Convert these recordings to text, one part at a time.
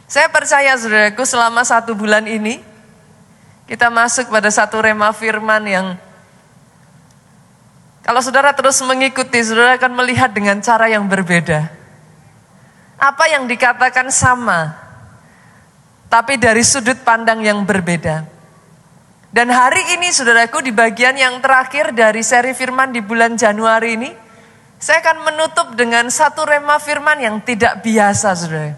Saya percaya saudaraku selama 1 bulan ini kita masuk pada satu rema firman yang kalau saudara terus mengikuti, saudara akan melihat dengan cara yang berbeda. Apa yang dikatakan sama, tapi dari sudut pandang yang berbeda. Dan hari ini saudaraku di bagian yang terakhir dari seri firman di bulan Januari ini, saya akan menutup dengan satu rema firman yang tidak biasa saudara.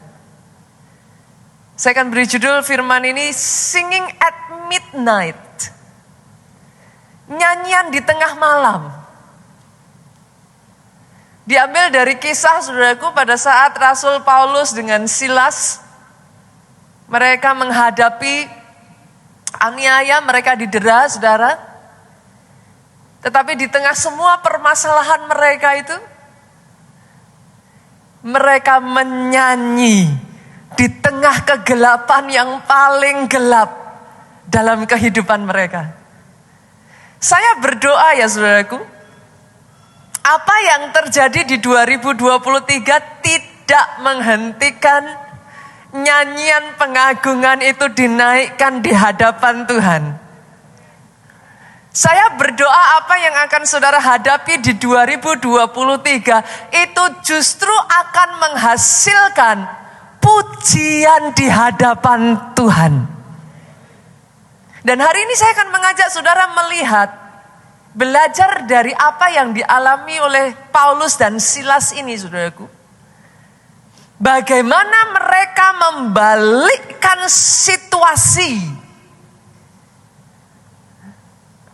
Saya akan beri judul firman ini, Singing at Midnight. Nyanyian di tengah malam. Diambil dari kisah saudaraku pada saat Rasul Paulus dengan Silas. Mereka menghadapi aniaya, mereka didera saudara. Tetapi di tengah semua permasalahan mereka itu, mereka menyanyi. Di tengah kegelapan yang paling gelap dalam kehidupan mereka. Saya berdoa ya saudaraku, apa yang terjadi di 2023 tidak menghentikan nyanyian pengagungan itu dinaikkan di hadapan Tuhan. Saya berdoa apa yang akan saudara hadapi di 2023 itu justru akan menghasilkan pujian di hadapan Tuhan. Dan hari ini saya akan mengajak saudara melihat, belajar dari apa yang dialami oleh Paulus dan Silas ini saudaraku. Bagaimana mereka membalikkan situasi.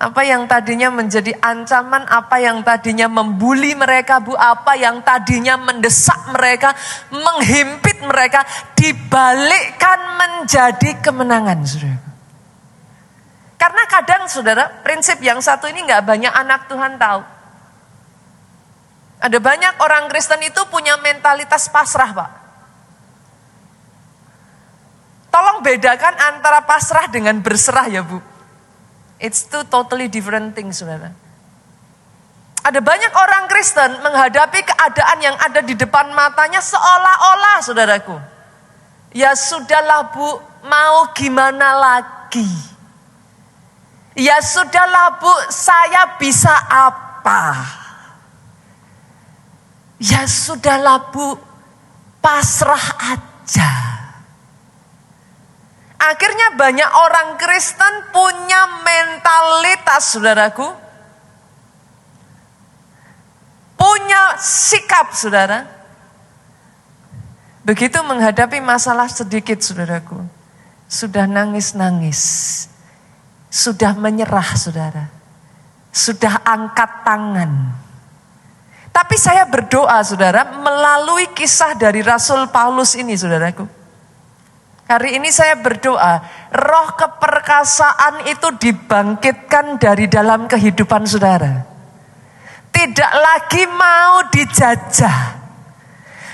Apa yang tadinya menjadi ancaman, apa yang tadinya membuli mereka, apa yang tadinya mendesak mereka, menghimpit mereka, dibalikkan menjadi kemenangan, saudara. Karena kadang, saudara, prinsip yang satu ini nggak banyak anak Tuhan tahu. Ada banyak orang Kristen itu punya mentalitas pasrah, Pak. Tolong bedakan antara pasrah dengan berserah ya, Bu. It's two totally different things, saudara. Ada banyak orang Kristen menghadapi keadaan yang ada di depan matanya seolah-olah, saudaraku. Ya sudahlah Bu, mau gimana lagi? Ya sudahlah Bu, saya bisa apa? Ya sudahlah Bu, pasrah aja. Akhirnya banyak orang Kristen punya mentalitas, saudaraku. Punya sikap, saudara. Begitu menghadapi masalah sedikit, saudaraku. Sudah nangis-nangis. Sudah menyerah, saudara. Sudah angkat tangan. Tapi saya berdoa, saudara, melalui kisah dari Rasul Paulus ini, saudaraku. Hari ini saya berdoa, roh keperkasaan itu dibangkitkan dari dalam kehidupan saudara. Tidak lagi mau dijajah.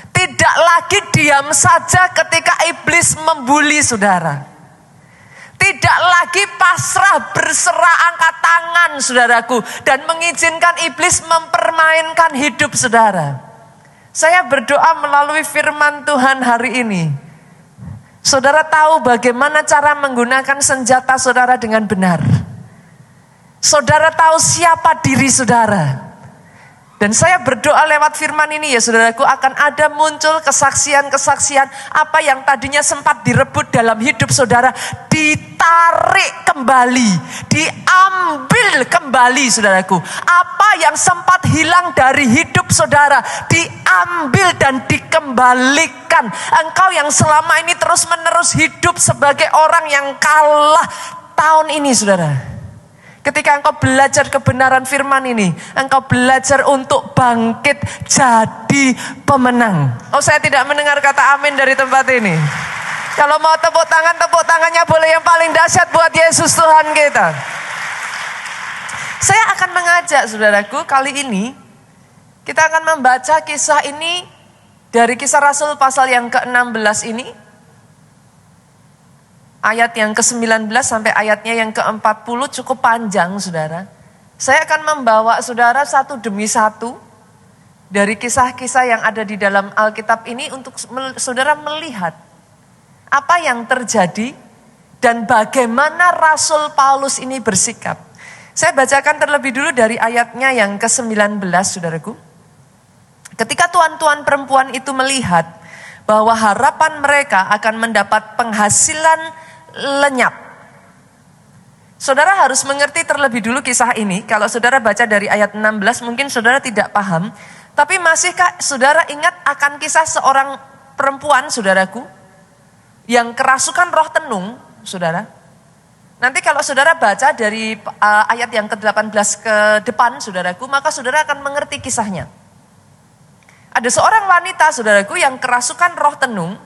Tidak lagi diam saja ketika iblis membuli saudara. Tidak lagi pasrah berserah angkat tangan saudaraku. Dan mengizinkan iblis mempermainkan hidup saudara. Saya berdoa melalui firman Tuhan hari ini. Saudara tahu bagaimana cara menggunakan senjata saudara dengan benar. Saudara tahu siapa diri saudara. Dan saya berdoa lewat firman ini ya saudaraku, akan ada muncul kesaksian-kesaksian apa yang tadinya sempat direbut dalam hidup saudara, ditarik kembali, diambil kembali saudaraku. Apa yang sempat hilang dari hidup saudara, diambil dan dikembalikan. Engkau yang selama ini terus-menerus hidup sebagai orang yang kalah tahun ini saudara. Ketika engkau belajar kebenaran firman ini, engkau belajar untuk bangkit jadi pemenang. Oh, saya tidak mendengar kata amin dari tempat ini. Kalau mau tepuk tangannya boleh yang paling dahsyat buat Yesus Tuhan kita. Saya akan mengajak saudaraku kali ini, kita akan membaca kisah ini dari Kisah Rasul pasal yang ke-16 ini. Ayat yang ke-19 sampai ayatnya yang ke-40 cukup panjang saudara. Saya akan membawa saudara satu demi satu dari kisah-kisah yang ada di dalam Alkitab ini untuk saudara melihat Apa yang terjadi dan bagaimana Rasul Paulus ini bersikap. Saya bacakan terlebih dulu dari ayatnya yang ke-19, saudaraku. Ketika tuan-tuan perempuan itu melihat bahwa harapan mereka akan mendapat penghasilan lenyap. Saudara harus mengerti terlebih dulu kisah ini. Kalau saudara baca dari ayat 16 mungkin saudara tidak paham. Tapi masihkah saudara ingat akan kisah seorang perempuan, saudaraku, yang kerasukan roh tenung, saudara? Nanti kalau saudara baca dari ayat yang ke-18 ke depan, saudaraku, maka saudara akan mengerti kisahnya. Ada seorang wanita, saudaraku, yang kerasukan roh tenung,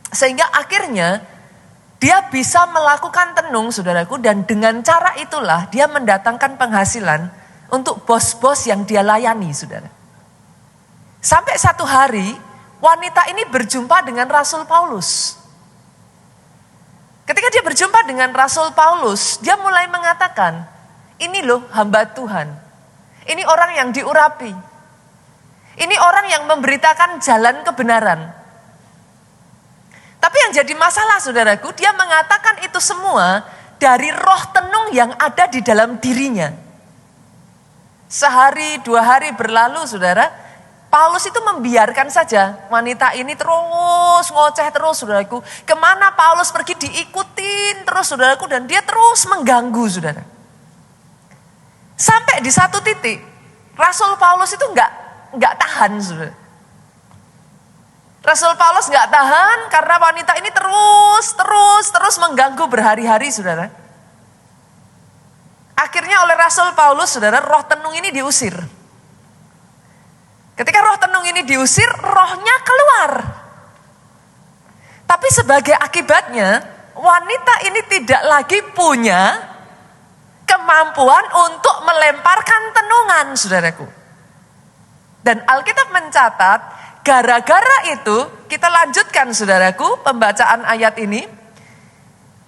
sehingga akhirnya dia bisa melakukan tenung, saudaraku, dan dengan cara itulah dia mendatangkan penghasilan untuk bos-bos yang dia layani, saudara. Sampai satu hari, wanita ini berjumpa dengan Rasul Paulus. Ketika dia berjumpa dengan Rasul Paulus, dia mulai mengatakan, ini loh hamba Tuhan. Ini orang yang diurapi. Ini orang yang memberitakan jalan kebenaran. Tapi yang jadi masalah, saudaraku, dia mengatakan itu semua dari roh tenung yang ada di dalam dirinya. Sehari, 2 hari berlalu, saudara, Paulus itu membiarkan saja wanita ini terus ngoceh terus, saudaraku. Kemana Paulus pergi diikutin terus, saudaraku, dan dia terus mengganggu, saudara. Sampai di satu titik, Rasul Paulus itu nggak tahan, saudara. Rasul Paulus nggak tahan karena wanita ini terus mengganggu berhari-hari, saudara. Akhirnya oleh Rasul Paulus, saudara, roh tenung ini diusir. Ketika roh tenung ini diusir, rohnya keluar. Tapi sebagai akibatnya, wanita ini tidak lagi punya kemampuan untuk melemparkan tenungan, saudaraku. Dan Alkitab mencatat, gara-gara itu, kita lanjutkan, saudaraku, pembacaan ayat ini.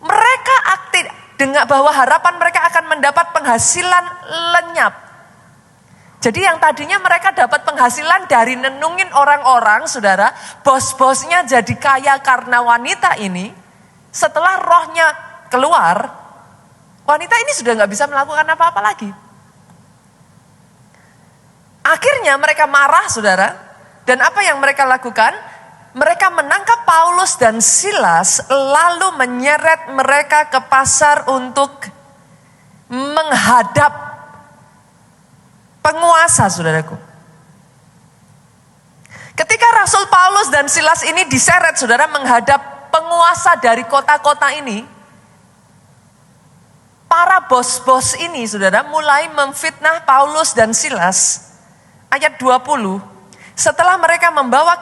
Mereka aktif dengan bahwa harapan mereka akan mendapat penghasilan lenyap. Jadi yang tadinya mereka dapat penghasilan dari nenungin orang-orang, saudara, bos-bosnya jadi kaya karena wanita ini. Setelah rohnya keluar, wanita ini sudah nggak bisa melakukan apa-apa lagi. Akhirnya mereka marah, saudara, dan apa yang mereka lakukan? Mereka menangkap Paulus dan Silas, lalu menyeret mereka ke pasar untuk menghadap penguasa, saudaraku. Ketika Rasul Paulus dan Silas ini diseret, saudara, menghadap penguasa dari kota-kota ini, para bos-bos ini, saudara, mulai memfitnah Paulus dan Silas. Ayat 20, setelah mereka membawa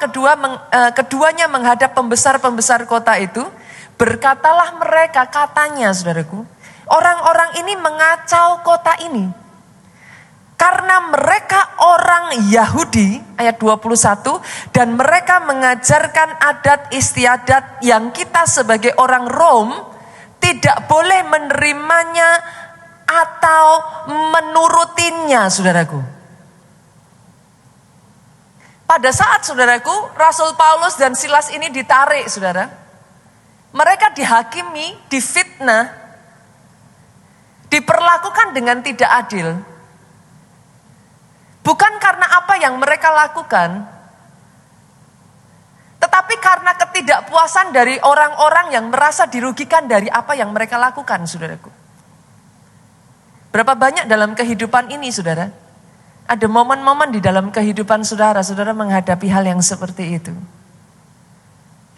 keduanya menghadap pembesar-pembesar kota itu, berkatalah mereka, katanya, saudaraku, orang-orang ini mengacau kota ini. Karena mereka orang Yahudi, ayat 21, dan mereka mengajarkan adat istiadat yang kita sebagai orang Rom tidak boleh menerimanya atau menurutinya, saudaraku. Pada saat, saudaraku, Rasul Paulus dan Silas ini ditarik, saudara. Mereka dihakimi, difitnah, diperlakukan dengan tidak adil. Bukan karena apa yang mereka lakukan, tetapi karena ketidakpuasan dari orang-orang yang merasa dirugikan dari apa yang mereka lakukan, saudaraku. Berapa banyak dalam kehidupan ini, saudara, ada momen-momen di dalam kehidupan saudara, saudara menghadapi hal yang seperti itu.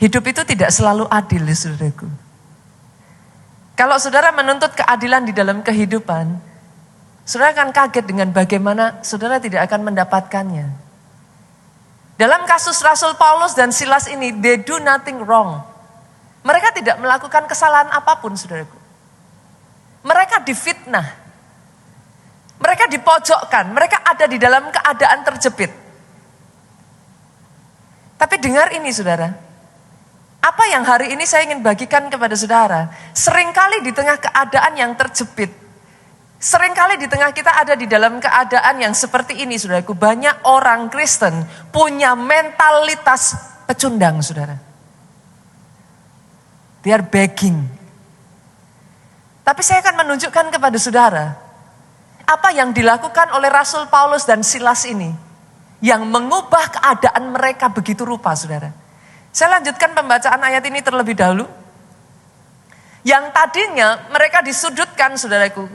Hidup itu tidak selalu adil, saudaraku. Kalau saudara menuntut keadilan di dalam kehidupan, saudara akan kaget dengan bagaimana saudara tidak akan mendapatkannya. Dalam kasus Rasul Paulus dan Silas ini, they do nothing wrong. Mereka tidak melakukan kesalahan apapun, saudaraku. Mereka difitnah. Mereka dipojokkan. Mereka ada di dalam keadaan terjepit. Tapi dengar ini, saudara. Apa yang hari ini saya ingin bagikan kepada saudara. Seringkali di tengah keadaan yang terjepit, seringkali di tengah kita ada di dalam keadaan yang seperti ini, saudaraku. Banyak orang Kristen punya mentalitas pecundang, saudara. They are begging. Tapi saya akan menunjukkan kepada saudara, apa yang dilakukan oleh Rasul Paulus dan Silas ini, yang mengubah keadaan mereka begitu rupa, saudara. Saya lanjutkan pembacaan ayat ini terlebih dahulu. Yang tadinya mereka disudutkan, saudaraku.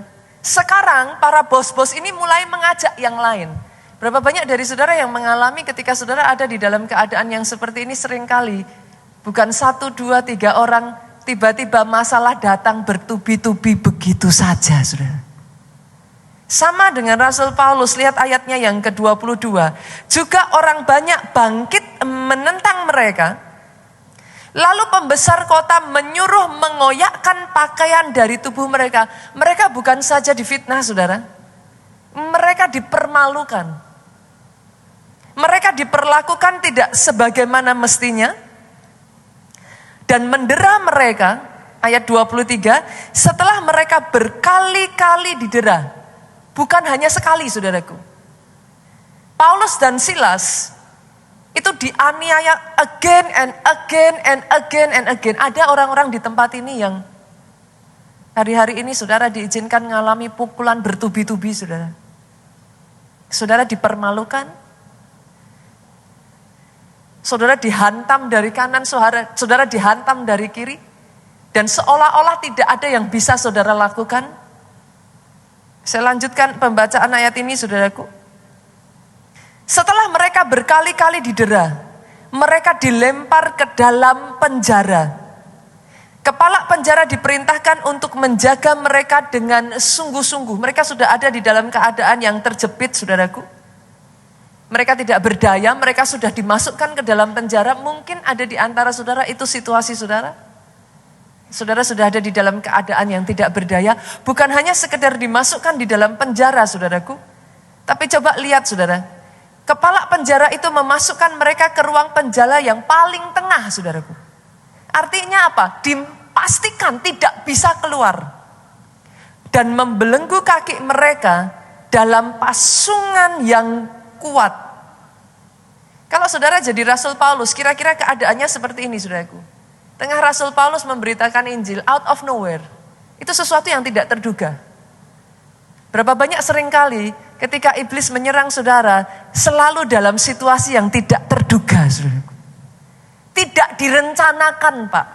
Sekarang para bos-bos ini mulai mengajak yang lain. Berapa banyak dari saudara yang mengalami ketika saudara ada di dalam keadaan yang seperti ini seringkali. Bukan 1, 2, 3 orang, tiba-tiba masalah datang bertubi-tubi begitu saja, saudara. Sama dengan Rasul Paulus, lihat ayatnya yang ke-22. Juga orang banyak bangkit menentang mereka. Lalu pembesar kota menyuruh mengoyakkan pakaian dari tubuh mereka. Mereka bukan saja difitnah, saudara. Mereka dipermalukan. Mereka diperlakukan tidak sebagaimana mestinya. Dan mendera mereka, ayat 23, setelah mereka berkali-kali didera. Bukan hanya sekali, saudaraku. Paulus dan Silas itu dianiaya again and again and again and again. Ada orang-orang di tempat ini yang hari-hari ini saudara diizinkan mengalami pukulan bertubi-tubi, saudara. Saudara dipermalukan. Saudara dihantam dari kanan, saudara dihantam dari kiri. Dan seolah-olah tidak ada yang bisa saudara lakukan. Saya lanjutkan pembacaan ayat ini, saudaraku. Setelah mereka berkali-kali didera, mereka dilempar ke dalam penjara. Kepala penjara diperintahkan untuk menjaga mereka dengan sungguh-sungguh. Mereka sudah ada di dalam keadaan yang terjepit, saudaraku. Mereka tidak berdaya, mereka sudah dimasukkan ke dalam penjara. Mungkin ada di antara saudara itu situasi saudara. Saudara sudah ada di dalam keadaan yang tidak berdaya. Bukan hanya sekedar dimasukkan di dalam penjara, saudaraku. Tapi coba lihat, saudara. Kepala penjara itu memasukkan mereka ke ruang penjara yang paling tengah, saudaraku. Artinya apa? Dipastikan tidak bisa keluar. Dan membelenggu kaki mereka dalam pasungan yang kuat. Kalau saudara jadi Rasul Paulus, kira-kira keadaannya seperti ini, saudaraku. Tengah Rasul Paulus memberitakan Injil out of nowhere. Itu sesuatu yang tidak terduga. Berapa banyak seringkali ketika iblis menyerang saudara, selalu dalam situasi yang tidak terduga, saudaraku. Tidak direncanakan, Pak.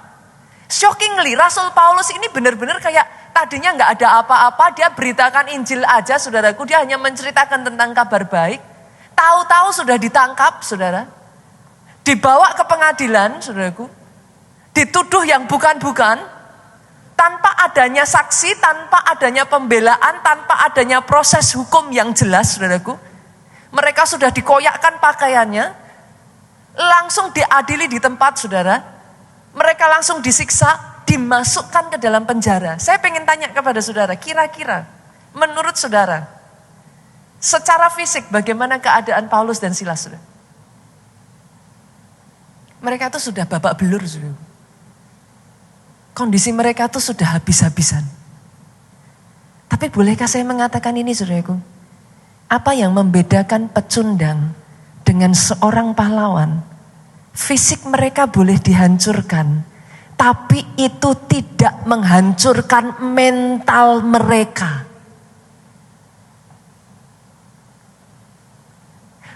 Shockingly, Rasul Paulus ini benar-benar kayak tadinya nggak ada apa-apa, dia beritakan Injil aja, saudaraku. Dia hanya menceritakan tentang kabar baik. Tahu-tahu sudah ditangkap, saudara. Dibawa ke pengadilan, saudaraku. Dituduh yang bukan-bukan. Tanpa adanya saksi, tanpa adanya pembelaan, tanpa adanya proses hukum yang jelas, saudaraku. Mereka sudah dikoyakkan pakaiannya. Langsung diadili di tempat, saudara. Mereka langsung disiksa, dimasukkan ke dalam penjara. Saya pengen tanya kepada saudara, kira-kira menurut saudara, secara fisik bagaimana keadaan Paulus dan Silas, saudara? Mereka itu sudah babak belur, saudara. Kondisi mereka itu sudah habis-habisan. Tapi bolehkah saya mengatakan ini, saudaraku? Apa yang membedakan pecundang dengan seorang pahlawan? Fisik mereka boleh dihancurkan, tapi itu tidak menghancurkan mental mereka.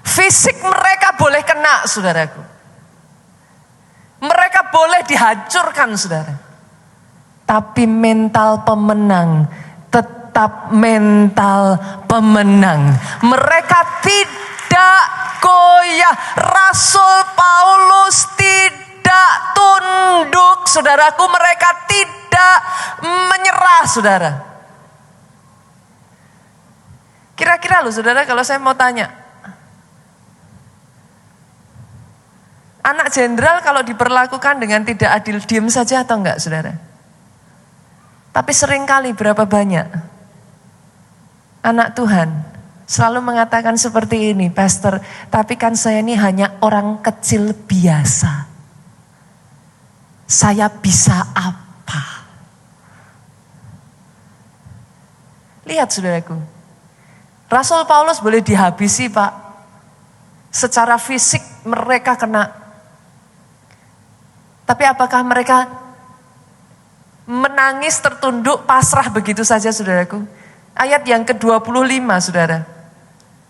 Fisik mereka boleh kena, saudaraku. Mereka boleh dihancurkan, saudara. Tapi mental pemenang tetap mental pemenang. Mereka tidak goyah. Rasul Paulus tidak tunduk, saudaraku. Mereka tidak menyerah, saudara. Kira-kira loh, saudara, kalau saya mau tanya, anak jenderal kalau diperlakukan dengan tidak adil, diam saja atau enggak, saudara? Tapi seringkali berapa banyak anak Tuhan selalu mengatakan seperti ini, Pastor, tapi kan saya ini hanya orang kecil biasa. Saya bisa apa? Lihat, saudaraku. Rasul Paulus boleh dihabisi, Pak. Secara fisik mereka kena. Tapi apakah mereka menangis tertunduk pasrah begitu saja saudaraku. Ayat yang ke-25 saudara.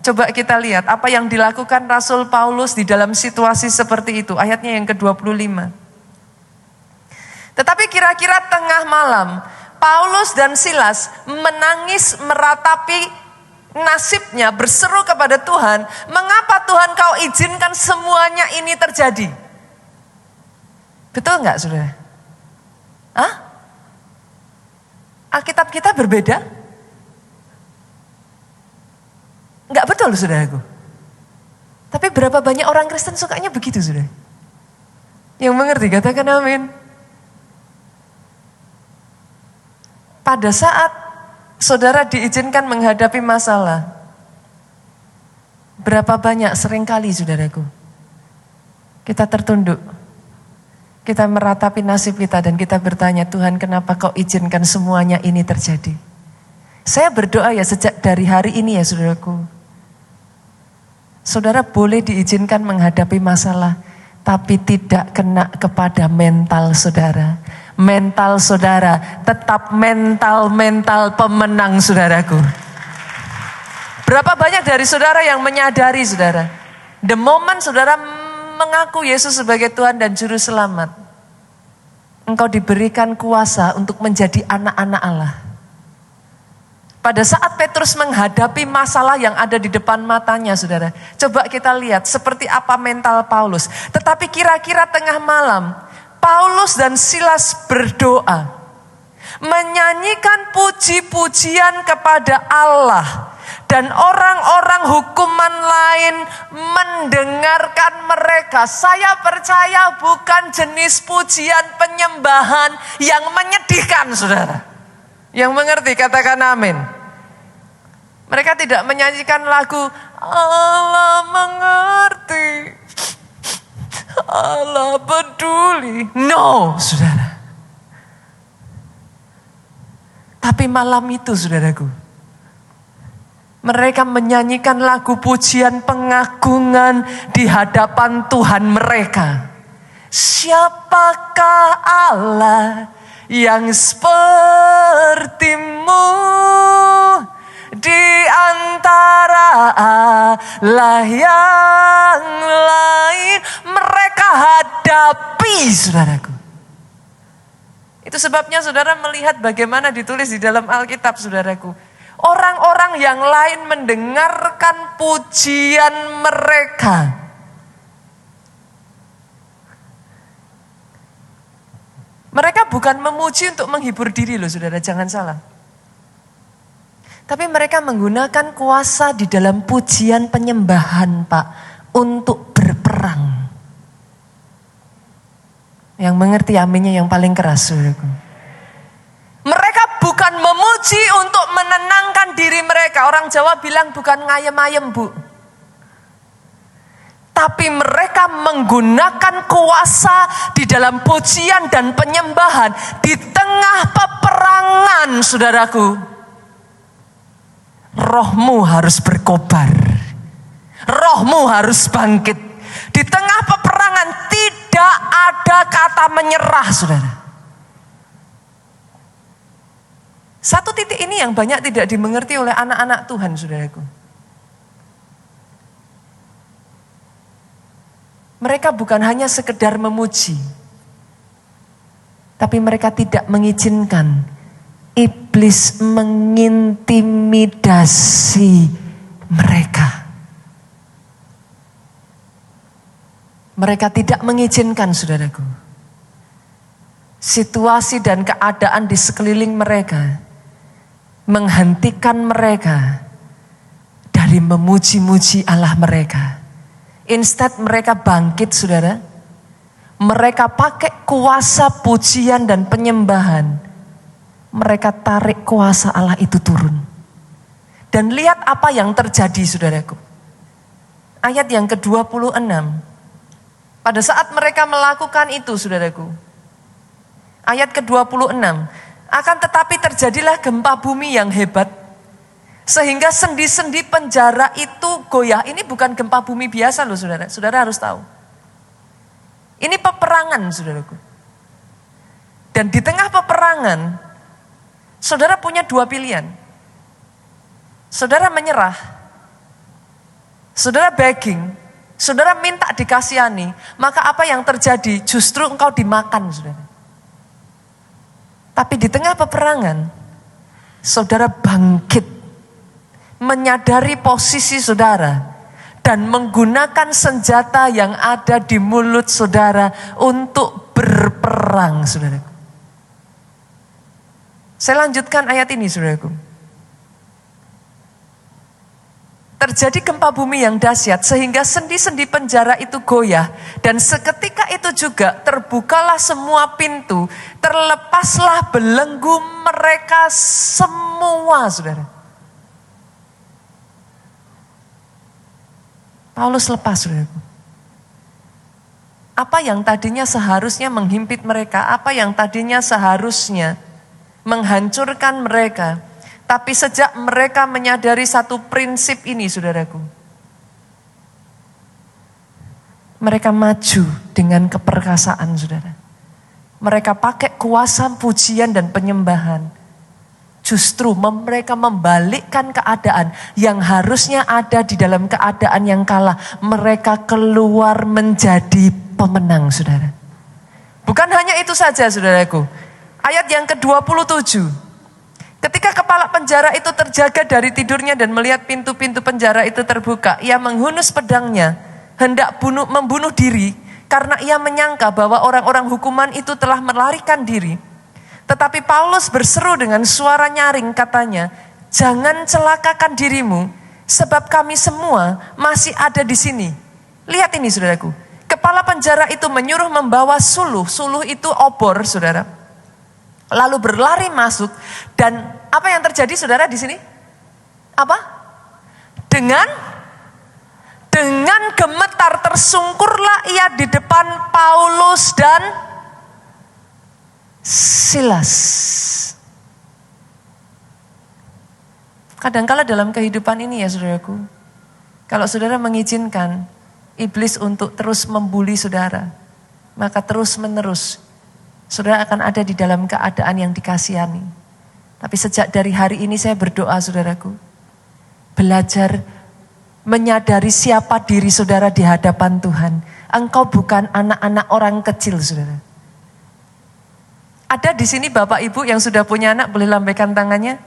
Coba kita lihat apa yang dilakukan Rasul Paulus di dalam situasi seperti itu. Ayatnya yang ke-25. Tetapi kira-kira tengah malam, Paulus dan Silas menangis meratapi nasibnya, berseru kepada Tuhan, mengapa Tuhan kau izinkan semuanya ini terjadi? Betul nggak saudara? Hah? Alkitab kita berbeda? Nggak betul saudaraku. Tapi berapa banyak orang Kristen sukanya begitu saudara? Yang mengerti katakan amin. Pada saat saudara diizinkan menghadapi masalah, berapa banyak seringkali saudaraku, kita tertunduk, kita meratapi nasib kita dan kita bertanya, Tuhan kenapa kau izinkan semuanya ini terjadi? Saya berdoa ya sejak dari hari ini ya saudaraku, saudara boleh diizinkan menghadapi masalah, tapi tidak kena kepada mental saudara. Mental saudara tetap mental pemenang saudaraku. Berapa banyak dari saudara yang menyadari saudara, the moment saudara mengaku Yesus sebagai Tuhan dan Juru Selamat, engkau diberikan kuasa untuk menjadi anak-anak Allah. Pada saat Petrus menghadapi masalah yang ada di depan matanya saudara, coba kita lihat seperti apa mental Paulus. Tetapi kira-kira tengah malam, Paulus dan Silas berdoa, menyanyikan puji-pujian kepada Allah, dan orang-orang hukuman lain mendengarkan mereka. Saya percaya bukan jenis pujian penyembahan yang menyedihkan saudara. Yang mengerti katakan amin. Mereka tidak menyanyikan lagu Allah mengerti, Allah peduli. No, saudara. Tapi malam itu, saudaraku, mereka menyanyikan lagu pujian pengagungan di hadapan Tuhan mereka. Siapakah Allah yang sepertimu di antara Allah yang lain? Mereka hadapi, saudaraku. Itu sebabnya saudara melihat bagaimana ditulis di dalam Alkitab, saudaraku. Orang-orang yang lain mendengarkan pujian mereka. Mereka bukan memuji untuk menghibur diri loh saudara, jangan salah. Tapi mereka menggunakan kuasa di dalam pujian penyembahan Pak, untuk berperang. Yang mengerti aminnya yang paling keras saudaraku. Mereka bukan memuji untuk menenangkan diri mereka. Orang Jawa bilang bukan ngayem-ayem bu. Tapi mereka menggunakan kuasa di dalam pujian dan penyembahan. Di tengah peperangan saudaraku. Rohmu harus berkobar. Rohmu harus bangkit. Di tengah peperangan tidak ada kata menyerah saudara. Satu titik ini yang banyak tidak dimengerti oleh anak-anak Tuhan, saudaraku. Mereka bukan hanya sekedar memuji, tapi mereka tidak mengizinkan iblis mengintimidasi mereka. Mereka tidak mengizinkan, saudaraku, situasi dan keadaan di sekeliling mereka menghentikan mereka dari memuji-muji Allah mereka. Instead mereka bangkit saudara. Mereka pakai kuasa pujian dan penyembahan. Mereka tarik kuasa Allah itu turun. Dan lihat apa yang terjadi saudaraku. Ayat yang ke-26. Pada saat mereka melakukan itu saudaraku. Ayat ke-26. Akan tetapi terjadilah gempa bumi yang hebat. Sehingga sendi-sendi penjara itu goyah. Ini bukan gempa bumi biasa loh saudara. Saudara harus tahu. Ini peperangan saudaraku. Dan di tengah peperangan, saudara punya dua pilihan. Saudara menyerah, saudara begging, saudara minta dikasihani, maka apa yang terjadi? Justru engkau dimakan, saudara. Tapi di tengah peperangan, saudara bangkit, menyadari posisi saudara, dan menggunakan senjata yang ada di mulut saudara untuk berperang, saudara. Saya lanjutkan ayat ini, saudaraku. Terjadi gempa bumi yang dahsyat sehingga sendi-sendi penjara itu goyah. Dan seketika itu juga terbukalah semua pintu. Terlepaslah belenggu mereka semua, saudara. Paulus lepas, saudaraku. Apa yang tadinya seharusnya menghimpit mereka, apa yang tadinya seharusnya menghancurkan mereka. Tapi sejak mereka menyadari satu prinsip ini, saudaraku, mereka maju dengan keperkasaan, saudara. Mereka pakai kuasa pujian dan penyembahan. Justru mereka membalikkan keadaan yang harusnya ada di dalam keadaan yang kalah. Mereka keluar menjadi pemenang, saudara. Bukan hanya itu saja, saudaraku. Ayat yang ke-27. Ketika kepala penjara itu terjaga dari tidurnya dan melihat pintu-pintu penjara itu terbuka, ia menghunus pedangnya, hendak membunuh diri, karena ia menyangka bahwa orang-orang hukuman itu telah melarikan diri. Tetapi Paulus berseru dengan suara nyaring, katanya, "Jangan celakakan dirimu, sebab kami semua masih ada di sini." Lihat ini, saudaraku. Kepala penjara itu menyuruh membawa suluh. Suluh itu obor, saudara. Lalu berlari masuk, dan apa yang terjadi, saudara, di sini? Apa? Dengan gemetar tersungkurlah ia di depan Paulus dan Silas. Kadangkala dalam kehidupan ini ya, saudaraku, kalau saudara mengizinkan iblis untuk terus membuli saudara, maka terus menerus saudara akan ada di dalam keadaan yang dikasihani. Tapi sejak dari hari ini saya berdoa, saudaraku, belajar menyadari siapa diri saudara di hadapan Tuhan. Engkau bukan anak-anak orang kecil, saudara. Ada di sini bapak ibu yang sudah punya anak, boleh lambaikan tangannya.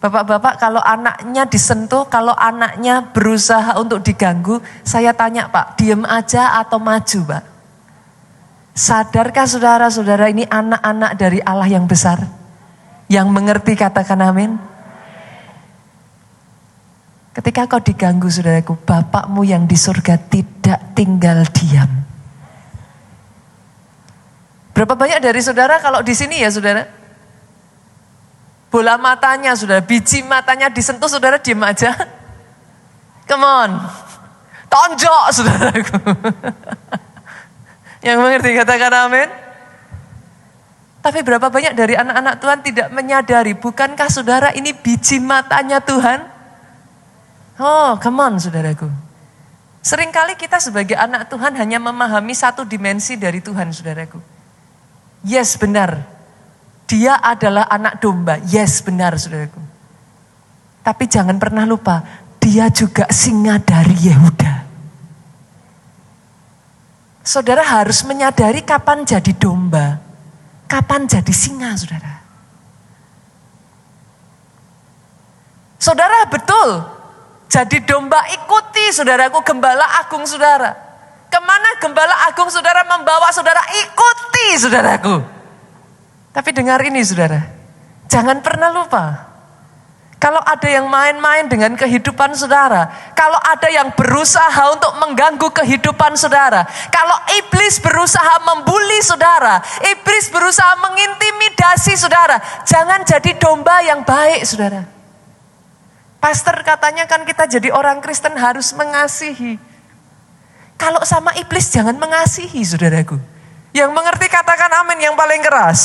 Bapak-bapak, kalau anaknya disentuh, kalau anaknya berusaha untuk diganggu, saya tanya, Pak, diem aja atau maju, Pak? Sadarkah saudara-saudara ini anak-anak dari Allah yang besar? Yang mengerti, katakan amin. Ketika kau diganggu, saudaraku, Bapakmu yang di surga tidak tinggal diam. Berapa banyak dari saudara kalau di sini ya, saudara? Bola matanya, saudara, biji matanya disentuh, saudara diam aja. Come on. Tonjok, saudaraku. Yang mengerti, katakan amin. Tapi berapa banyak dari anak-anak Tuhan tidak menyadari, bukankah saudara ini biji matanya Tuhan? Oh, come on, saudaraku. Seringkali kita sebagai anak Tuhan hanya memahami satu dimensi dari Tuhan, saudaraku. Yes, benar. Dia adalah anak domba. Yes, benar, saudaraku. Tapi jangan pernah lupa, dia juga singa dari Yehuda. Saudara harus menyadari kapan jadi domba, kapan jadi singa, saudara. Saudara betul, jadi domba ikuti, saudaraku, gembala agung saudara. Kemana gembala agung saudara membawa saudara, ikuti, saudaraku. Tapi dengar ini, saudara, jangan pernah lupa. Kalau ada yang main-main dengan kehidupan saudara, kalau ada yang berusaha untuk mengganggu kehidupan saudara, kalau iblis berusaha membuli saudara, iblis berusaha mengintimidasi saudara, jangan jadi domba yang baik, saudara. Pastor katanya kan kita jadi orang Kristen harus mengasihi. Kalau sama iblis jangan mengasihi, saudaraku. Yang mengerti katakan amin yang paling keras.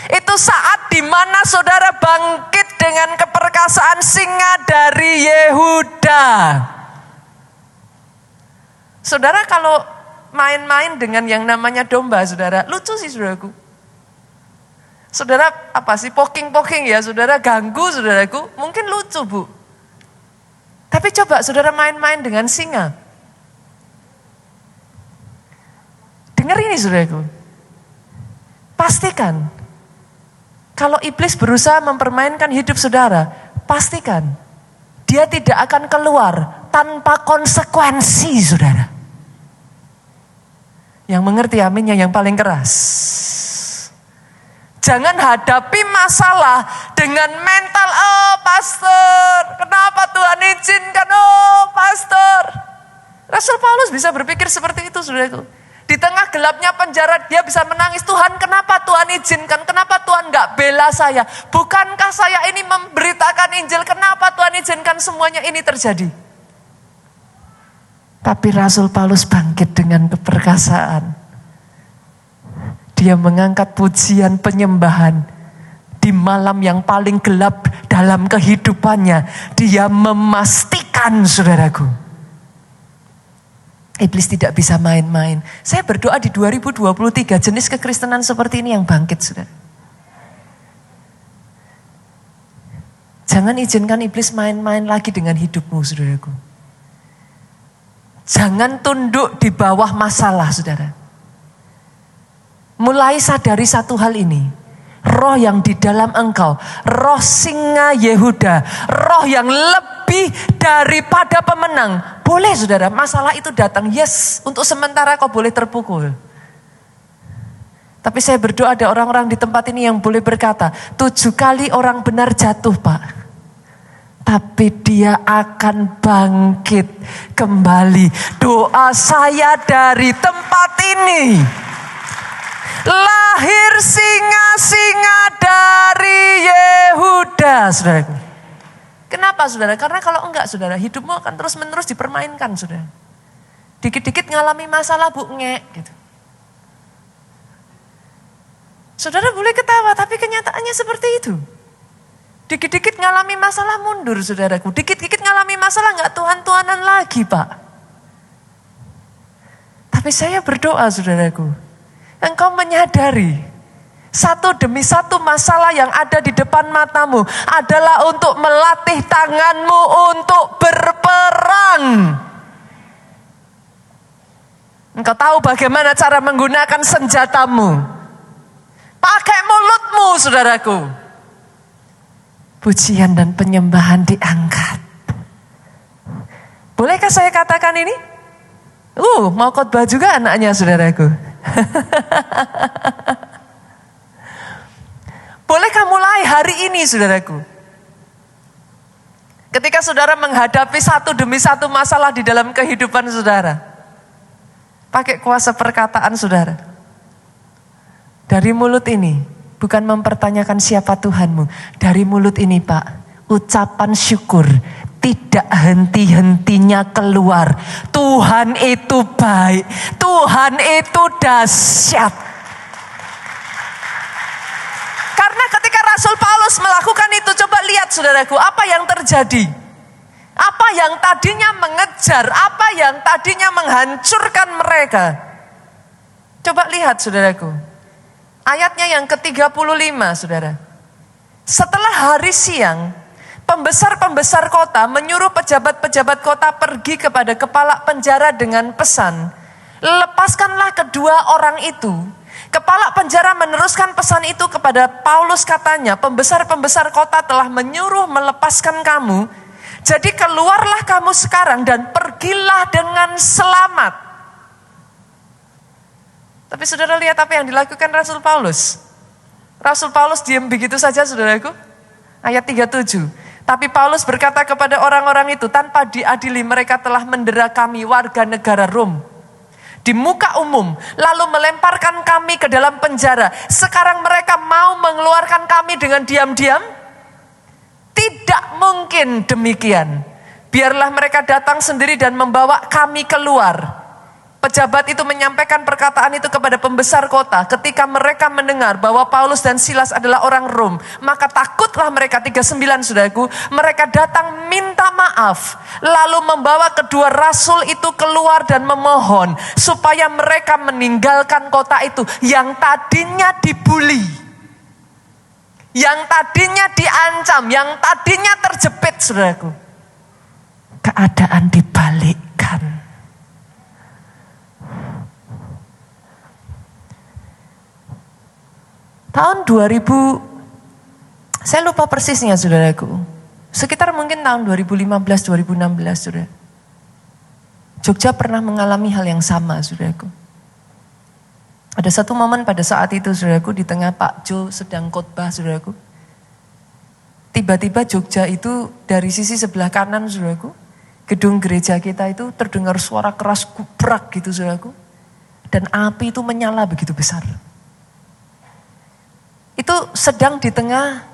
Itu saat dimana saudara bangkit dengan keperkasaan singa dari Yehuda. Saudara kalau main-main dengan yang namanya domba, saudara, lucu sih, saudaraku. Saudara apa sih poking-poking ya, saudara ganggu saudaraku, mungkin lucu Bu. Tapi coba saudara main-main dengan singa. Dengar ini saudaraku. Pastikan, kalau iblis berusaha mempermainkan hidup saudara, pastikan dia tidak akan keluar tanpa konsekuensi saudara. Yang mengerti aminnya yang paling keras. Jangan hadapi masalah dengan mental, oh pastor, kenapa Tuhan izinkan, oh pastor. Rasul Paulus bisa berpikir seperti itu saudaraku. Di tengah gelapnya penjara dia bisa menangis, Tuhan kenapa Tuhan izinkan, kenapa Tuhan gak bela saya. Bukankah saya ini memberitakan Injil, kenapa Tuhan izinkan semuanya ini terjadi. Tapi Rasul Paulus bangkit dengan keperkasaan. Dia mengangkat pujian penyembahan di malam yang paling gelap dalam kehidupannya. Dia memastikan saudaraku. Iblis tidak bisa main-main. Saya berdoa di 2023 jenis kekristenan seperti ini yang bangkit saudara. Jangan izinkan iblis main-main lagi dengan hidupmu saudaraku. Jangan tunduk di bawah masalah saudara. Mulai sadari satu hal ini. Roh yang di dalam engkau. Roh singa Yehuda. Roh yang lebih daripada pemenang. Boleh saudara, masalah itu datang. Yes, untuk sementara kau boleh terpukul. Tapi saya berdoa ada orang-orang di tempat ini yang boleh berkata, 7 kali orang benar jatuh Pak. Tapi dia akan bangkit kembali. Doa saya dari tempat ini. Lahir singa-singa dari Yehuda, saudaraku. Kenapa saudara? Karena kalau enggak saudara, hidupmu akan terus-menerus dipermainkan saudara. Dikit-dikit ngalami masalah Bu, ngek gitu. Saudara boleh ketawa, tapi kenyataannya seperti itu. Dikit-dikit ngalami masalah mundur saudaraku. Dikit-dikit ngalami masalah enggak Tuhan-Tuhanan lagi Pak. Tapi saya berdoa saudaraku. Engkau menyadari satu demi satu masalah yang ada di depan matamu adalah untuk melatih tanganmu untuk berperang. Engkau tahu bagaimana cara menggunakan senjatamu. Pakai mulutmu saudaraku. Pujian dan penyembahan diangkat. Bolehkah saya katakan ini? Mau khotbah juga anaknya saudaraku. Bolehkah mulai hari ini saudaraku? Ketika saudara menghadapi satu demi satu masalah di dalam kehidupan saudara. Pakai kuasa perkataan saudara. Dari mulut ini, bukan mempertanyakan siapa Tuhanmu. Dari mulut ini Pak, ucapan syukur tidak henti-hentinya keluar. Tuhan itu baik. Tuhan itu dahsyat. Karena ketika Rasul Paulus melakukan itu, coba lihat saudaraku, apa yang terjadi? Apa yang tadinya mengejar, apa yang tadinya menghancurkan mereka. Coba lihat saudaraku. Ayatnya yang ke-35 saudara. Setelah hari siang, pembesar-pembesar kota menyuruh pejabat-pejabat kota pergi kepada kepala penjara dengan pesan, lepaskanlah kedua orang itu. Kepala penjara meneruskan pesan itu kepada Paulus katanya, pembesar-pembesar kota telah menyuruh melepaskan kamu. Jadi keluarlah kamu sekarang dan pergilah dengan selamat. Tapi saudara lihat apa yang dilakukan Rasul Paulus. Rasul Paulus diam begitu saja saudaraku. Ayat 37. Tapi Paulus berkata kepada orang-orang itu, tanpa diadili mereka telah mendera kami warga negara Rom di muka umum, lalu melemparkan kami ke dalam penjara. Sekarang mereka mau mengeluarkan kami dengan diam-diam? Tidak mungkin demikian. Biarlah mereka datang sendiri dan membawa kami keluar. Pejabat itu menyampaikan perkataan itu kepada pembesar kota. Ketika mereka mendengar bahwa Paulus dan Silas adalah orang Rom, maka takutlah mereka. 39 saudaraku, mereka datang minta maaf, lalu membawa kedua rasul itu keluar dan memohon supaya mereka meninggalkan kota itu yang tadinya dibuli. Yang tadinya diancam, yang tadinya terjepit, saudaraku. Keadaan dibalikkan. Tahun 2000, saya lupa persisnya saudaraku. Sekitar mungkin tahun 2015-2016 saudara. Jogja pernah mengalami hal yang sama saudaraku. Ada satu momen pada saat itu saudaraku, di tengah Pak Jo sedang khotbah saudaraku. Tiba-tiba Jogja itu dari sisi sebelah kanan saudaraku, gedung gereja kita itu terdengar suara keras gubrak gitu saudaraku. Dan api itu menyala begitu besar. Itu sedang di tengah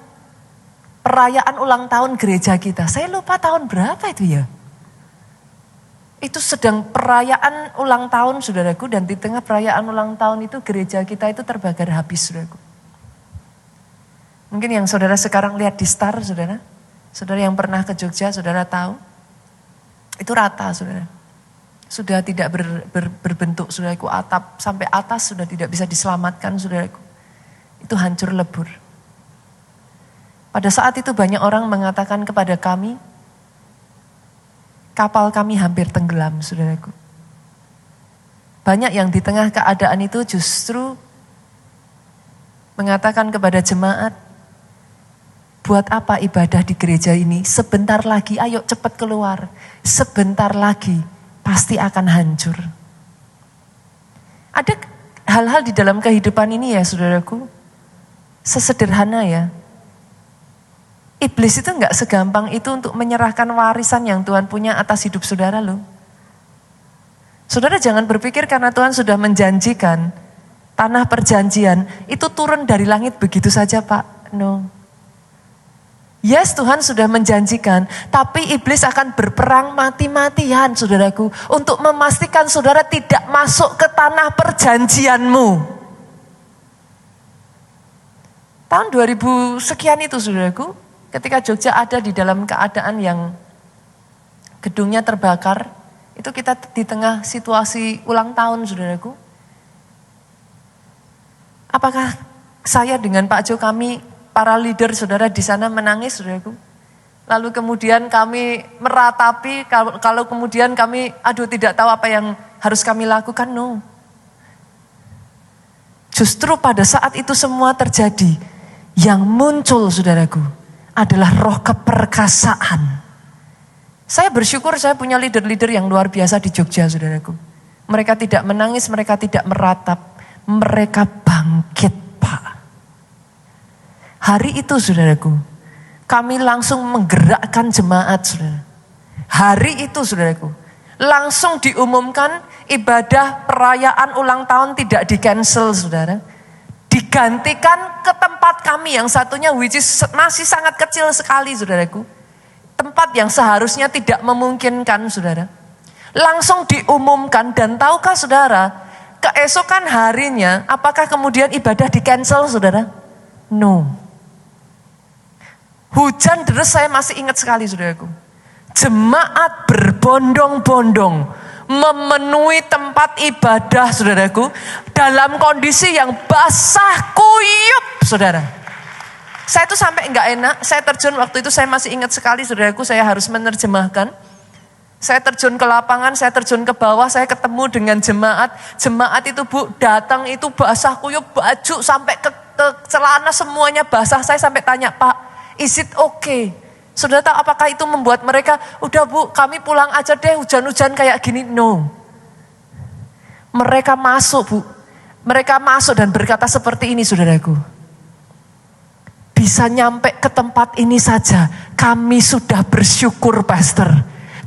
perayaan ulang tahun gereja kita. Saya lupa tahun berapa itu ya. Itu sedang perayaan ulang tahun saudaraku, dan di tengah perayaan ulang tahun itu gereja kita itu terbakar habis saudaraku. Mungkin yang saudara sekarang lihat di Star saudara. Saudara yang pernah ke Jogja saudara tahu. Itu rata saudara. Sudah tidak berbentuk saudaraku, atap sampai atas sudah tidak bisa diselamatkan saudaraku. Itu hancur lebur. Pada saat itu banyak orang mengatakan kepada kami, kapal kami hampir tenggelam, saudaraku. Banyak yang di tengah keadaan itu justru mengatakan kepada jemaat, buat apa ibadah di gereja ini? Sebentar lagi, ayo cepat keluar. Sebentar lagi, pasti akan hancur. Ada hal-hal di dalam kehidupan ini ya, saudaraku, sesederhana ya. Iblis itu enggak segampang itu untuk menyerahkan warisan yang Tuhan punya atas hidup saudara loh. Saudara jangan berpikir karena Tuhan sudah menjanjikan tanah perjanjian itu turun dari langit begitu saja Pak. No. Yes, Tuhan sudah menjanjikan, tapi iblis akan berperang mati-matian saudaraku untuk memastikan saudara tidak masuk ke tanah perjanjianmu. Tahun 2000 sekian itu saudaraku, ketika Jogja ada di dalam keadaan yang gedungnya terbakar, itu kita di tengah situasi ulang tahun saudaraku. Apakah saya dengan Pak Jo, kami para leader saudara di sana menangis saudaraku? Lalu kemudian kami meratapi, kalau kemudian kami tidak tahu apa yang harus kami lakukan, no. Justru pada saat itu semua terjadi, yang muncul saudaraku adalah roh keperkasaan. Saya bersyukur saya punya leader-leader yang luar biasa di Jogja saudaraku. Mereka tidak menangis, mereka tidak meratap, mereka bangkit Pak. Hari itu saudaraku, kami langsung menggerakkan jemaat saudara. Hari itu saudaraku, langsung diumumkan ibadah perayaan ulang tahun tidak di-cancel saudara. Digantikan ke tempat kami yang satunya which is masih sangat kecil sekali saudaraku. Tempat yang seharusnya tidak memungkinkan saudara. Langsung diumumkan, dan tahukah saudara, keesokan harinya apakah kemudian ibadah di cancel saudara? No. Hujan deras saya masih ingat sekali saudaraku. Jemaat berbondong-bondong memenuhi tempat ibadah saudaraku dalam kondisi yang basah kuyup saudara. Saya tuh sampai enggak enak, saya terjun waktu itu, saya masih ingat sekali saudaraku, saya harus menerjemahkan. Saya terjun ke lapangan, saya terjun ke bawah, saya ketemu dengan jemaat. Jemaat itu Bu datang itu basah kuyup, baju sampai ke celana semuanya basah. Saya sampai tanya, Pak, is it okay? Saudara tahu apakah itu membuat mereka, udah Bu kami pulang aja deh hujan-hujan kayak gini? No. Mereka masuk Bu. Mereka masuk dan berkata seperti ini saudaraku. Bisa nyampe ke tempat ini saja, kami sudah bersyukur Pastor.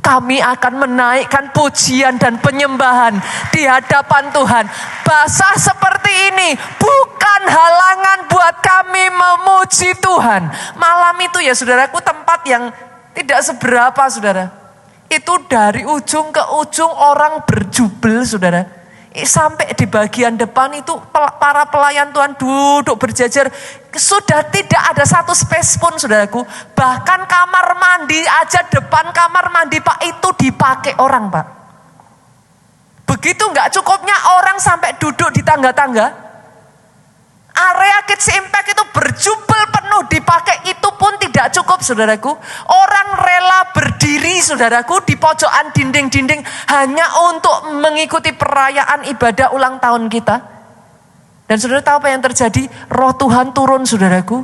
Kami akan menaikkan pujian dan penyembahan di hadapan Tuhan. Basah seperti ini bukan halangan buat kami memuji Tuhan. Malam itu ya saudaraku, tempat yang tidak seberapa saudara. Itu dari ujung ke ujung orang berjubel saudara. Sampai di bagian depan itu para pelayan Tuhan duduk berjajar. Sudah tidak ada satu space pun saudaraku. Bahkan kamar mandi aja, depan kamar mandi Pak itu dipakai orang Pak. Begitu gak cukupnya orang sampai duduk di tangga-tangga. Area Kids Impact itu berjubel penuh Kalau dipakai itu pun tidak cukup saudaraku. Orang rela berdiri saudaraku di pojokan dinding-dinding hanya untuk mengikuti perayaan ibadah ulang tahun kita. Dan saudara tahu apa yang terjadi? Roh Tuhan turun saudaraku.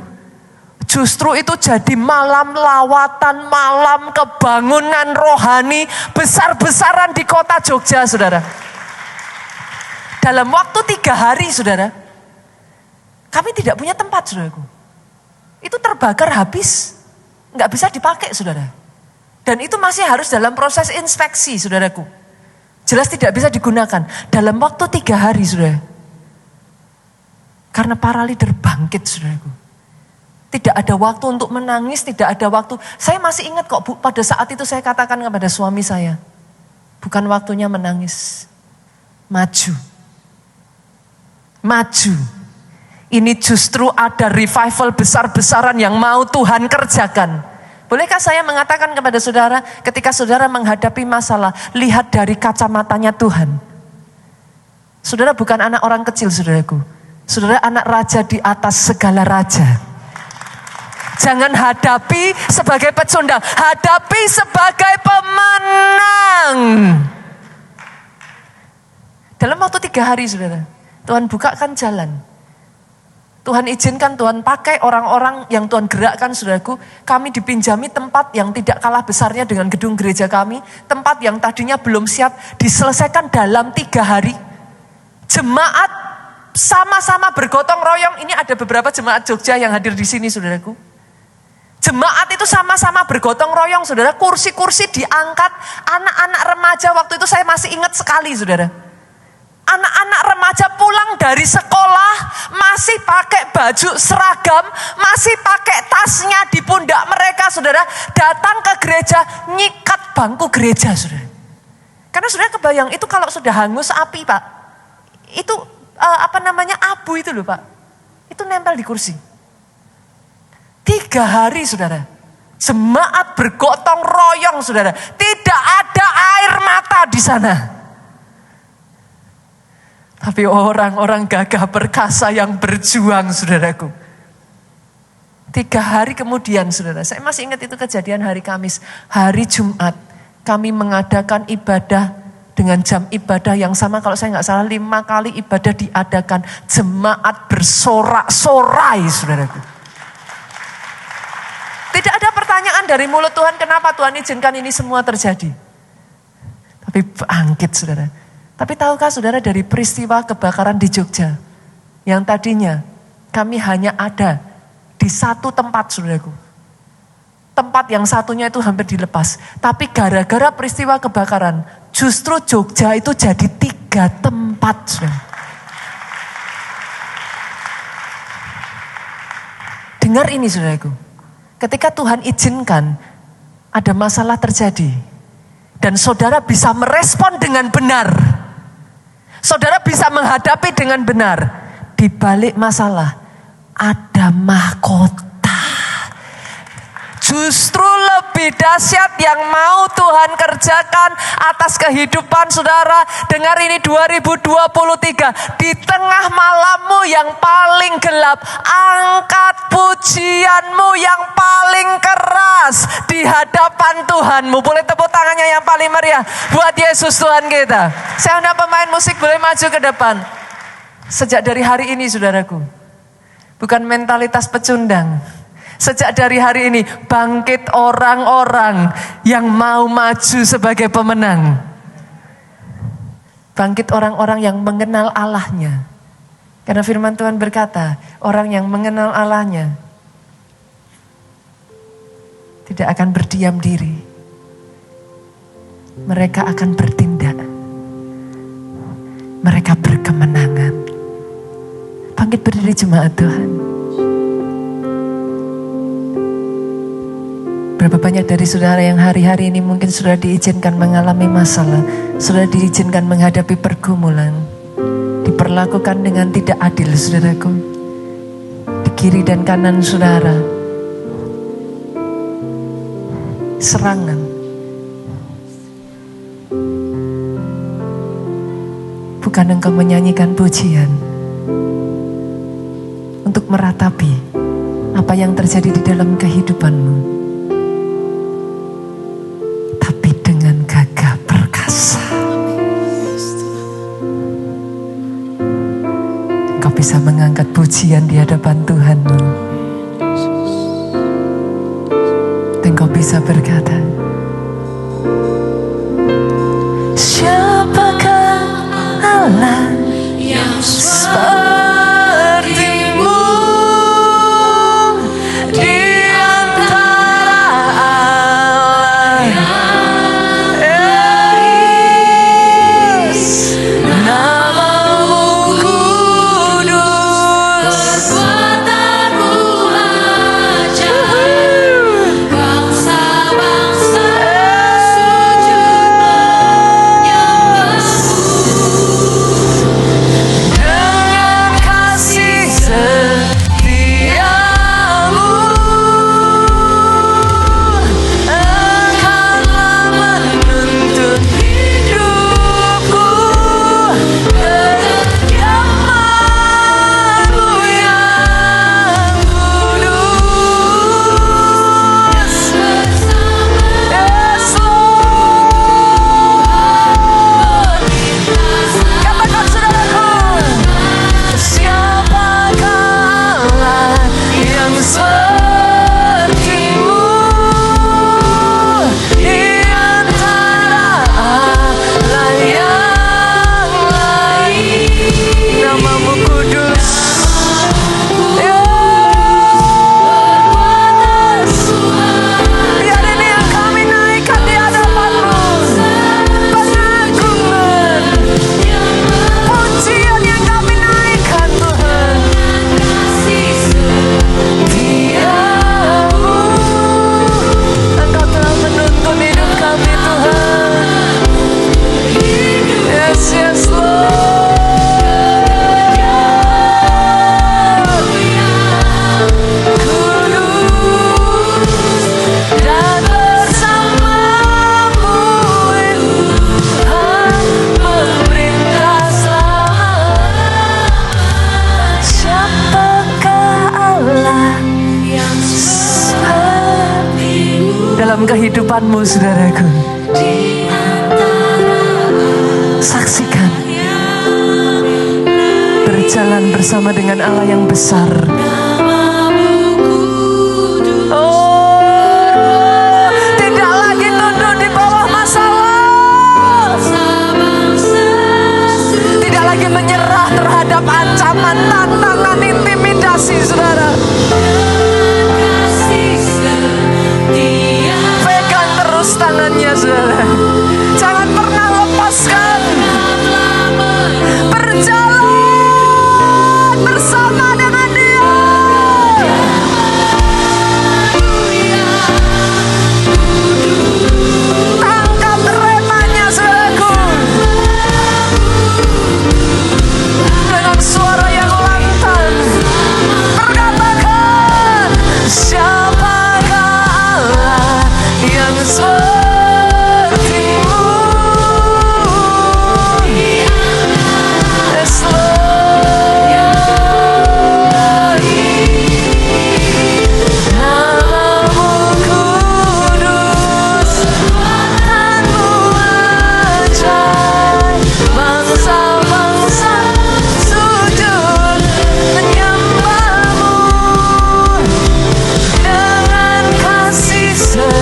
Justru itu jadi malam lawatan, malam kebangunan rohani besar-besaran di kota Jogja saudara. Dalam waktu 3 hari saudara, kami tidak punya tempat saudaraku. Itu terbakar habis, nggak bisa dipakai saudara. Dan itu masih harus dalam proses inspeksi saudaraku. Jelas tidak bisa digunakan. Dalam waktu 3 hari saudara. Karena para leader bangkit saudaraku. Tidak ada waktu untuk menangis, tidak ada waktu. Saya masih ingat kok Bu, pada saat itu saya katakan kepada suami saya. Bukan waktunya menangis. Maju. Maju. Ini justru ada revival besar-besaran yang mau Tuhan kerjakan. Bolehkah saya mengatakan kepada saudara, ketika saudara menghadapi masalah, lihat dari kacamatanya Tuhan. Saudara bukan anak orang kecil saudaraku. Saudara anak raja di atas segala raja. Jangan hadapi sebagai pecundang, hadapi sebagai pemenang. Dalam waktu 3 hari saudara, Tuhan bukakan jalan. Tuhan izinkan, Tuhan pakai orang-orang yang Tuhan gerakkan saudaraku. Kami dipinjami tempat yang tidak kalah besarnya dengan gedung gereja kami. Tempat yang tadinya belum siap, diselesaikan dalam 3 hari. Jemaat sama-sama bergotong royong. Ini ada beberapa jemaat Jogja yang hadir di sini saudaraku. Jemaat itu sama-sama bergotong royong saudara. Kursi-kursi diangkat. Anak-anak remaja waktu itu saya masih ingat sekali saudara. Anak-anak remaja pulang dari sekolah masih pakai baju seragam, masih pakai tasnya di pundak mereka saudara. Datang ke gereja, nyikat bangku gereja saudara. Karena saudara kebayang itu kalau sudah hangus api Pak. Itu abu itu loh Pak. Itu nempel di kursi. 3 hari saudara. Jemaat bergotong royong saudara. Tidak ada air mata di sana. Tapi orang-orang gagah perkasa yang berjuang saudaraku. 3 hari kemudian saudara, saya masih ingat itu kejadian hari Kamis. Hari Jumat kami mengadakan ibadah dengan jam ibadah yang sama. Kalau saya nggak salah 5 kali ibadah diadakan. Jemaat bersorak-sorai saudaraku. Tidak ada pertanyaan dari mulut Tuhan kenapa Tuhan izinkan ini semua terjadi. Tapi bangkit saudara. Tapi tahukah saudara dari peristiwa kebakaran di Jogja, yang tadinya kami hanya ada di satu tempat saudaraku. Tempat yang satunya itu hampir dilepas. Tapi gara-gara peristiwa kebakaran, justru Jogja itu jadi 3 tempat saudara. Dengar ini saudaraku. Ketika Tuhan izinkan ada masalah terjadi, dan saudara bisa merespon dengan benar. Saudara bisa menghadapi dengan benar. Di balik masalah ada mahkota. Justru lebih dahsyat yang mau Tuhan kerjakan atas kehidupan saudara. Dengar ini 2023. Di tengah malammu yang paling gelap, angkat pujianmu yang paling keras di hadapan Tuhanmu. Boleh tepuk tangannya yang paling meriah buat Yesus Tuhan kita. Saya undang pemain musik boleh maju ke depan. Sejak dari hari ini saudaraku, bukan mentalitas pecundang. Sejak dari hari ini bangkit orang-orang yang mau maju sebagai pemenang. Bangkit orang-orang yang mengenal Allahnya. Karena firman Tuhan berkata, orang yang mengenal Allahnya tidak akan berdiam diri. Mereka akan bertindak. Mereka berkemenangan. Bangkit berdiri jemaat Tuhan. Berapa banyak dari saudara yang hari-hari ini mungkin sudah diizinkan mengalami masalah, sudah diizinkan menghadapi pergumulan, diperlakukan dengan tidak adil saudaraku. Di kiri dan kanan saudara, serangan. Bukan engkau menyanyikan pujian untuk meratapi apa yang terjadi di dalam kehidupanmu, tapi dengan gagah perkasa engkau bisa mengangkat pujian di hadapan Tuhanmu. Dan engkau bisa berkata, siapakah Allah yang sepertimu di antara Allah. Yes, namamu kudus, Perbuatanmu ajaib, bangsa-bangsa sujud menyembahmu. dengan kasih setiamu engkaulah menuntun hidupku, kediamanmu yang kudus. Yes, Lord. Katakan saudaraku, siapakah Allah yang sepertimu di antara Allah yang lain. Namamu kudus. Biar ini yang kami naikkan di hadapanmu, pengagungan, pujian yang kami naikkan Tuhan. Setiamu, Engkau telah menuntun hidup kami Tuhan. Yes, yes Lord. Kudus dan bersamamu Tuhan memerintah selama. Siapakah Allah yang sepertimu dalam kehidupanmu, saudaraku? Saksikan berjalan bersama dengan Allah yang besar. Oh, tidak lagi tunduk di bawah masalah, tidak lagi menyerah terhadap ancaman, tantangan, intimidasi, saudara. Pegang terus tangannya, saudara. Jangan pernah lepaskan. Berjalan bersama dengan Dia. Tangkap remanya, saudaraku. Dengan suara yang lantang, perkatakan, siapakah Allah yang sepertimu? Yes, Lord. Namamu kudus, Tuhanmu ajaib, bangsa-bangsa sujud menyembahmu. Dengan kasih setiamu,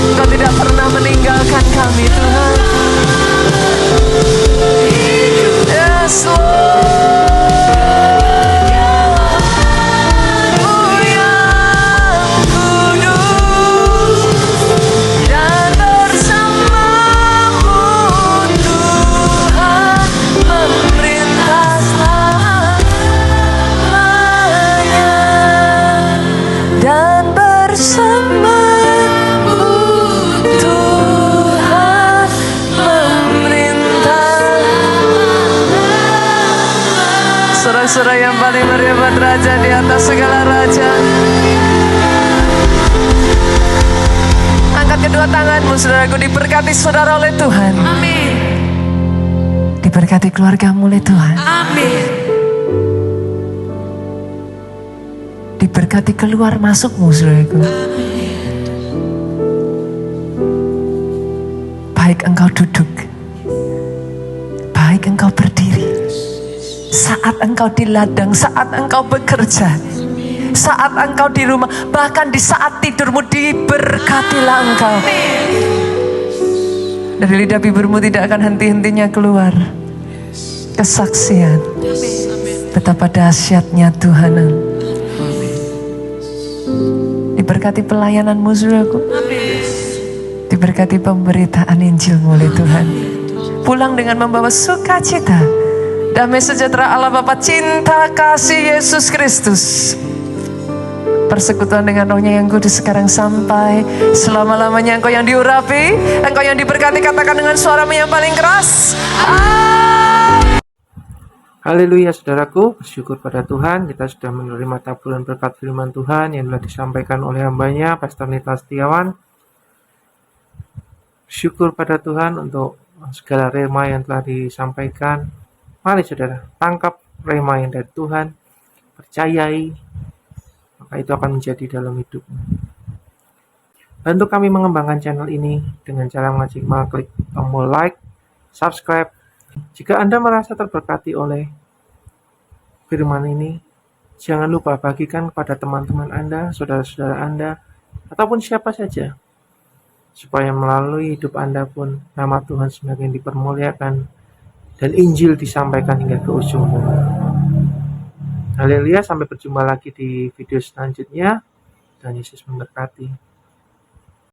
Engkau tidak pernah meninggalkan kami Tuhan. Yes, Lord. Mu yang kudus dan bersamamu Tuhan memerintah selamanya. Dan bersamamu Tuhan memerintah. Saudara-saudara yang paling berhebat, Raja di atas segala raja. Angkat kedua tanganmu, saudaraku. Diberkati saudara oleh Tuhan. Amin. Diberkati keluargamu oleh Tuhan. Amin. diberkati keluar masukmu, saudaraku. Baik engkau duduk, baik engkau berdiri, saat engkau di ladang, saat engkau bekerja, saat engkau di rumah, bahkan di saat tidurmu, diberkatilah engkau. Dari lidah bibirmu tidak akan henti-hentinya keluar kesaksian betapa dahsyatnya Tuhan. Diberkati pelayananmu, saudaraku. Diberkati pemberitaan Injilmu oleh Tuhan. Pulang dengan membawa sukacita, damai sejahtera Allah Bapa, cinta kasih Yesus Kristus, persekutuan dengan Roh-Nya yang kudus sekarang sampai selama-lamanya. Engkau yang diurapi, engkau yang diberkati, katakan dengan suaramu yang paling keras. Haleluya saudaraku, bersyukur pada Tuhan kita sudah menerima taburan berkat firman Tuhan yang telah disampaikan oleh hambanya Pastor Nita Setiawan. Bersyukur pada Tuhan untuk segala rema yang telah disampaikan. Mari saudara, tangkap rema yang dari Tuhan, percayai, maka itu akan menjadi dalam hidupmu. Bantu kami mengembangkan channel ini dengan cara mengklik tombol like, subscribe. Jika Anda merasa terberkati oleh firman ini, jangan lupa bagikan kepada teman-teman Anda, saudara-saudara Anda, ataupun siapa saja, supaya melalui hidup Anda pun nama Tuhan semakin dipermuliakan dan Injil disampaikan hingga ke ujung bumi. Haleluya, sampai berjumpa lagi di video selanjutnya. Dan Yesus memberkati.